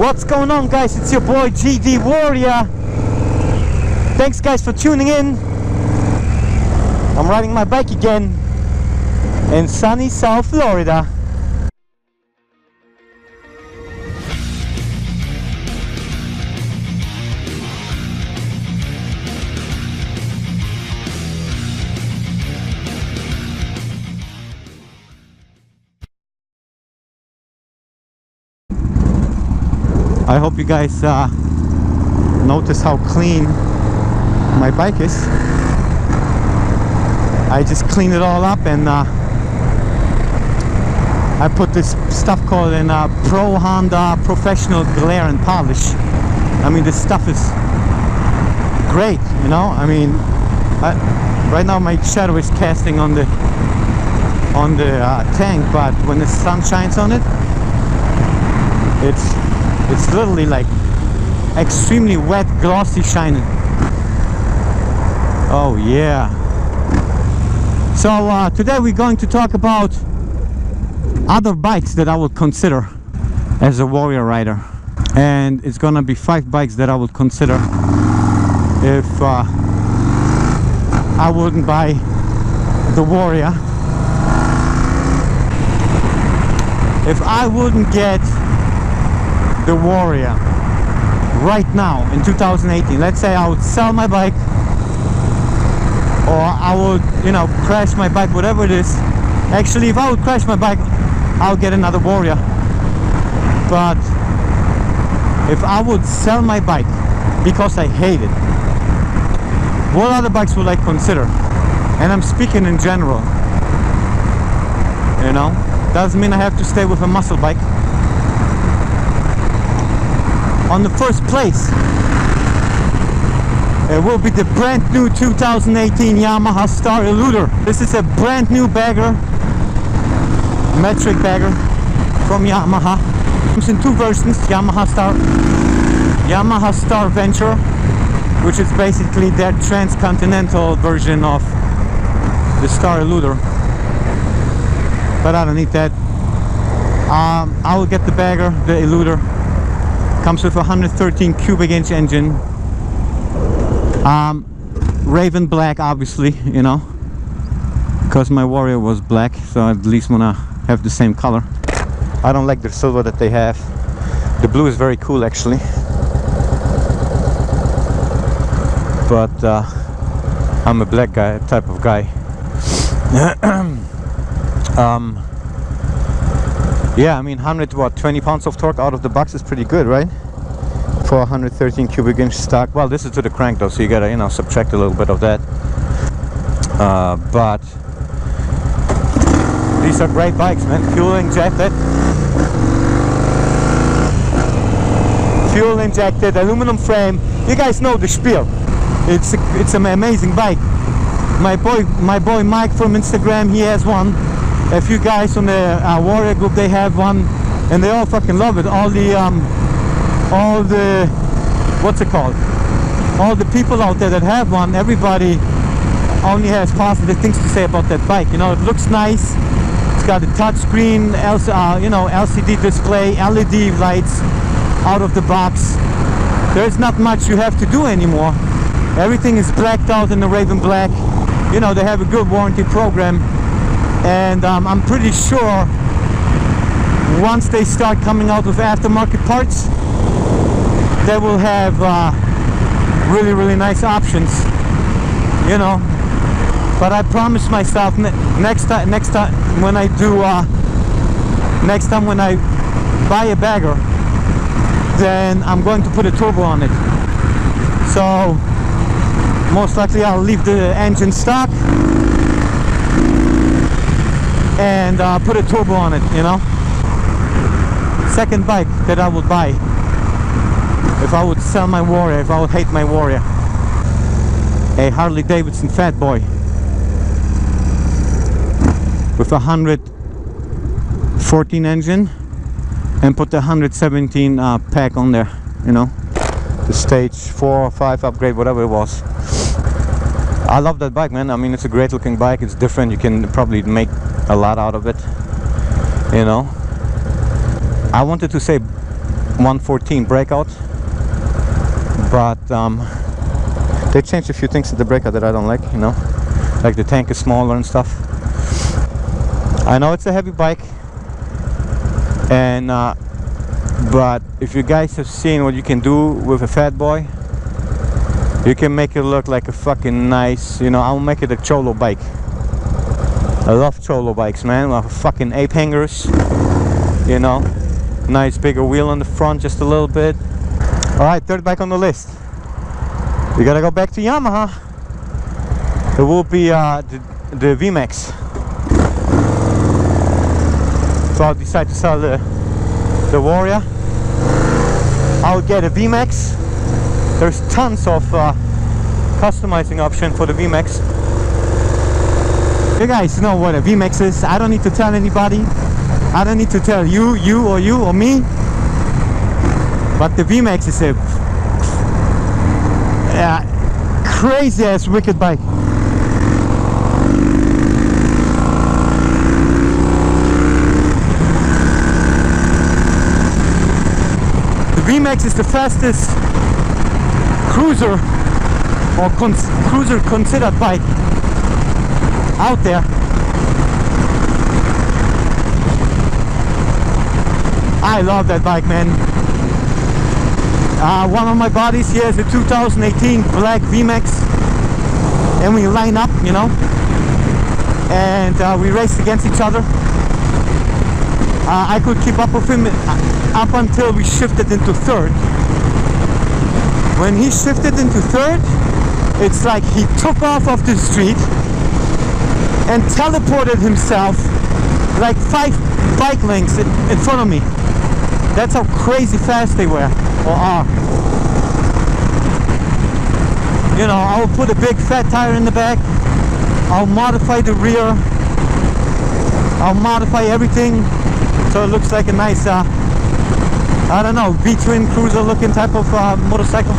What's going on, guys? It's your boy gdwarrior. Thanks guys for tuning in. I'm riding my bike again in sunny South Florida. I hope you guys notice how clean my bike is. I just cleaned it all up and I put this stuff called in Pro Honda Professional Glare and Polish. I mean, this stuff is great, you know. I mean, right now my shadow is casting on the tank, but when the sun shines on it, it's literally like extremely wet, glossy shining. Oh yeah. So today we're going to talk about other bikes that I would consider as a warrior rider, and it's gonna be 5 bikes that I would consider if I wouldn't buy the Warrior, if I wouldn't get the Warrior right now in 2018. Let's say I would sell my bike, or I would, you know, crash my bike, whatever it is. Actually, if I would crash my bike, I'll get another Warrior. But if I would sell my bike because I hate it, what other bikes would I consider? And I'm speaking in general, you know. Doesn't mean I have to stay with a muscle bike. On the first place, it will be the brand new 2018 Yamaha Star ELUDER. This is a brand new bagger, metric bagger from Yamaha. Comes in 2 versions: Yamaha Star Venture, which is basically their transcontinental version of the Star ELUDER. But I don't need that. I will get the bagger, the ELUDER. Comes with a 113 cubic inch engine, raven black, obviously, you know, because my Warrior was black, so I at least want to have the same color. I don't like the silver that they have. The blue is very cool actually, but I'm a black guy type of guy. Yeah, I mean, 20 pounds of torque out of the box is pretty good, right? For 113 cubic inch stock. Well, this is to the crank though, so you gotta, you know, subtract a little bit of that. But these are great bikes, man. Fuel injected, aluminum frame. You guys know the spiel. It's an amazing bike. My boy Mike from Instagram, he has one. A few guys on the Warrior group, they have one, and they all fucking love it. All the what's it called? All the people out there that have one, everybody only has positive things to say about that bike. You know, it looks nice. It's got a touch screen, you know, LCD display, LED lights out of the box. There's not much you have to do anymore. Everything is blacked out in the raven black. You know, they have a good warranty program. And I'm pretty sure once they start coming out with aftermarket parts, they will have really, really nice options, you know. But I promise myself next time when I buy a bagger, then I'm going to put a turbo on it. So most likely I'll leave the engine stock and put a turbo on it, you know. Second bike that I would buy if I would sell my Warrior, if I would hate my Warrior, a Harley Davidson Fat Boy with a 114 engine, and put the 117 pack on there, you know, the stage 4 or 5 upgrade, whatever it was. I love that bike, man. I mean, it's a great looking bike. It's different. You can probably make a lot out of it, you know. I wanted to say 114 breakout, but they changed a few things to the breakout that I don't like, you know, like the tank is smaller and stuff. I know it's a heavy bike, and but if you guys have seen what you can do with a fat boy, you can make it look like a fucking nice, you know, I'll make it a cholo bike. I love cholo bikes, man. With fucking ape hangers, you know, nice bigger wheel on the front, just a little bit. All right, third bike on the list. We gotta go back to Yamaha. It will be the VMAX. So I'll decide to sell the Warrior. I'll get a VMAX. There's tons of customizing option for the VMAX. You guys know what a VMAX is. I don't need to tell anybody. I don't need to tell you or me. But the VMAX is a crazy ass wicked bike. The VMAX is the fastest cruiser or cruiser considered bike out there. I love that bike, man. One of my buddies here is a 2018 black VMAX, and we line up, you know, and we raced against each other. I could keep up with him up until we shifted into third. When he shifted into third, it's like he took off the street and teleported himself like 5 bike lengths in front of me. That's how crazy fast they were, or are. You know, I'll put a big fat tire in the back. I'll modify the rear. I'll modify everything so it looks like a nice, I don't know, V-twin cruiser looking type of motorcycle.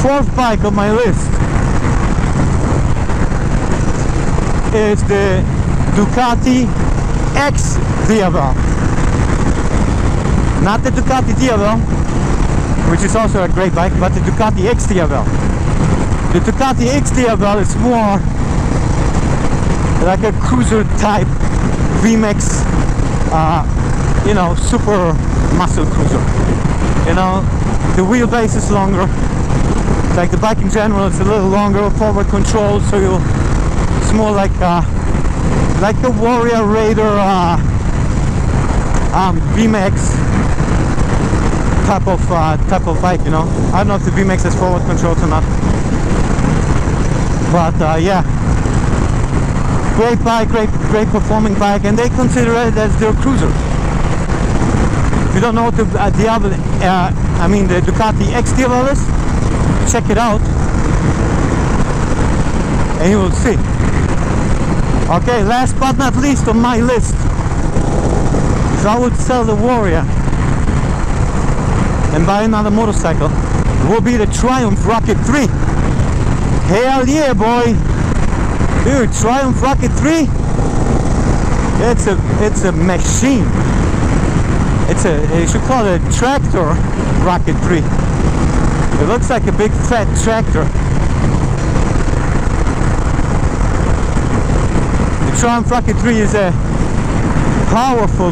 Fourth bike on my list is the Ducati X Diavel. Not the Ducati Diavel, which is also a great bike, but the Ducati X Diavel. The Ducati X Diavel is more like a cruiser type VMAX, you know, super muscle cruiser. You know, the wheelbase is longer. Like the bike in general, it's a little longer, forward control, so it's more like a Warrior Raider VMAX type of bike, you know. I don't know if the VMAX has forward controls or not, but yeah, great bike, great performing bike, and they consider it as their cruiser. If you don't know what the Ducati X Diavel is, check it out and you will see. Okay, last but not least on my list, if I would sell the Warrior and buy another motorcycle, it will be the Triumph Rocket 3. Hell yeah, boy! Dude, Triumph Rocket 3, it's a machine. You should call it a tractor Rocket 3. It looks like a big fat tractor. The Triumph Rocket 3 is a powerful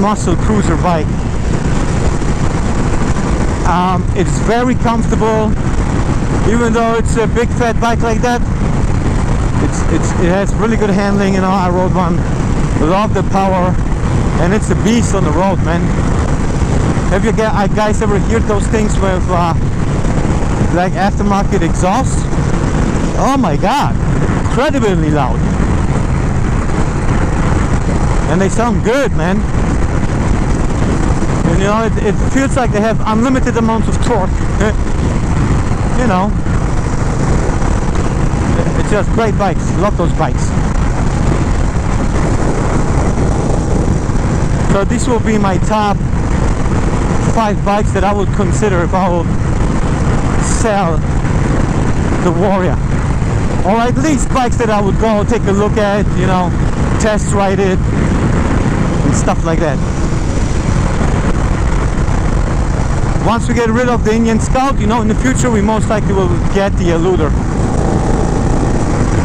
muscle cruiser bike. It's very comfortable, even though it's a big fat bike like that. It has really good handling. You know, I rode one, love the power, and it's a beast on the road, man. Have you guys ever heard those things with like aftermarket exhaust? Oh my god, incredibly loud, and they sound good, man. And you know, it feels like they have unlimited amounts of torque. You know, it's just great bikes. Love those bikes. So this will be my top 5 bikes that I would consider if I would sell the Warrior, or at least bikes that I would go take a look at, you know, test ride it and stuff like that. Once we get rid of the Indian Scout, you know, in the future we most likely will get the ELUDER.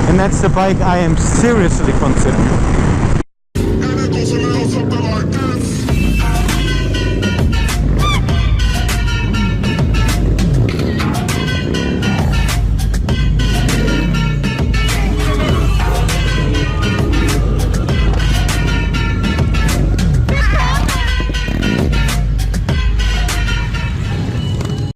And that's the bike I am seriously considering.